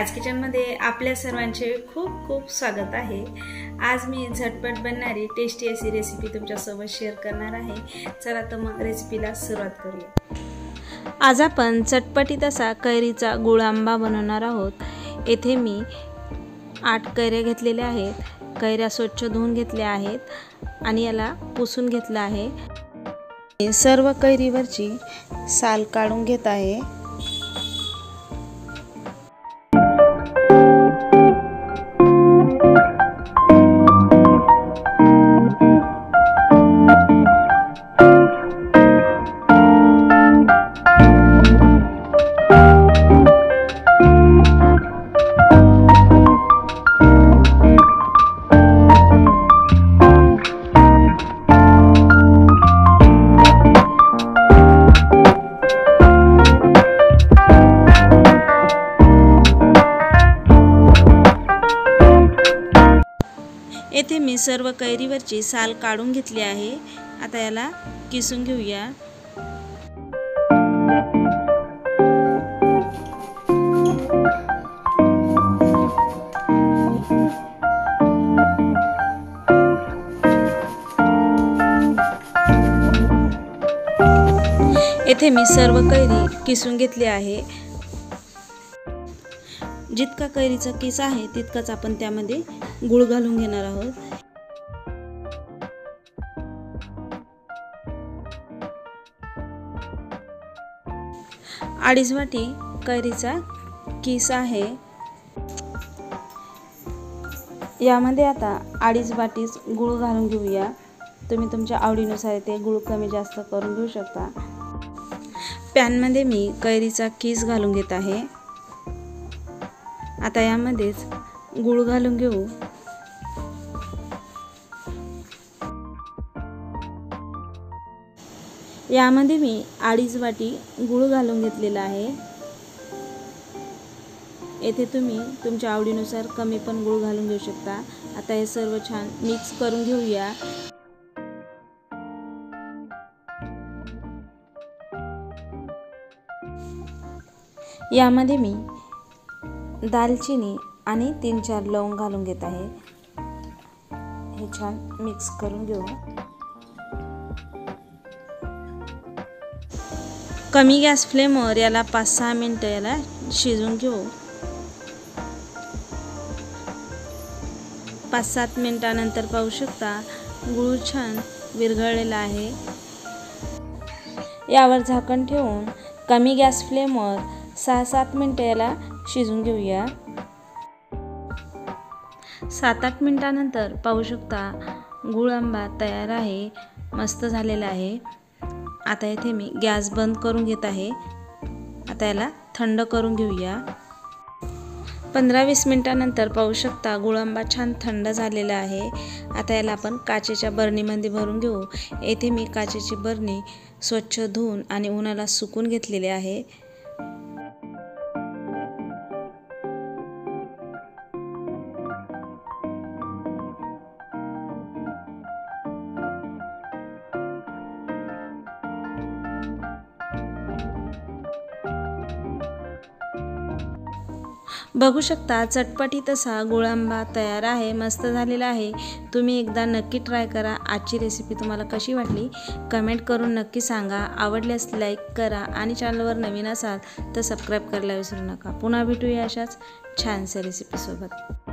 राज किचनमध्ये आपल्या सर्वांचे खूप खूप स्वागत आहे। आज मी झटपट बनणारी टेस्टी अशी रेसिपी तुमच्यासोबत शेअर करणार आहे। चला तर मग रेसिपीला सुरुवात करूया। आज आपण चटपटीत असा कैरीचा गुळ आंबा बनवणार आहोत। येथे मी 8 कैऱ्या घेतलेल्या आहेत। कैऱ्या स्वच्छ धुवून घेतल्या आहेत आणि याला पुसून घेतलं आहे। सर्व कैरीवरची साल काढून घेत आहे। येथे मी सर्व कैरीवरची साल काढून घेतली आहे। आता याला किसून घेऊया। येथे मी सर्व कैरी किसून घेतली आहे। जितका कैरीचा किस आहे तितकाच आपण त्यामध्ये गुळ घालून घेणार आहोत। अडीच वाटी कैरीचा किस आहे। यामध्ये आता 2.5 वाटी गुळ घालून घेऊया। तुम्ही तुमच्या आवडीनुसार ते गुळ कमी जास्त करून घेऊ शकता। पॅन मध्ये मी कैरीचा किस घालून घेत आहे। आता यामध्येच गुळ घालून घेऊ। यामध्ये मी 2.5 वाटी गुळ घालून घेतलेला आहे। येथे तुम्ही तुमच्या आवडीनुसार कमी पण गुळ घालून घेऊ शकता। आता हे सर्व छान मिक्स करून घेऊया। यामध्ये मी दालचिनी आणि 3-4 लवंग घालून घेत आहे। हे छान मिक्स करून घेऊ। कमी गॅस फ्लेमवर याला 5-6 मिनिटं याला शिजवून घेऊ। 5-7 मिनिटानंतर पाहू शकता गुळ छान विरघळलेला आहे। यावर झाकण ठेवून कमी गॅस फ्लेमवर 6-7 मिनिटं याला शिजवून घेऊया। 7-8 मिनिटानंतर पाहू शकता गुळ आंबा तयार आहे, मस्त झालेला आहे। आता इथे मी गॅस बंद करून घेत आहे। आता याला थंड करून घेऊया। 15-20 मिनिटानंतर पाहू शकता गुळ आंबा छान थंड झालेला आहे। आता याला आपण काचेच्या बरणीमध्ये भरून घेऊ। येथे मी काचेची बरणी स्वच्छ धुवून आणि उन्हाला सुकून घेतलेली आहे। बघू शकता चटपटीत असा गुळ आंबा तयार आहे, मस्त झालेला आहे। तुम्ही एकदा नक्की ट्राय करा। आजची रेसिपी तुम्हाला कशी वाटली कमेंट करून नक्की सांगा। आवडल्यास लाईक करा आणि चॅनलवर नवीन असाल तर सबस्क्राईब करायला विसरू नका। पुन्हा भेटूया अशाच छानशा रेसिपी सोबत।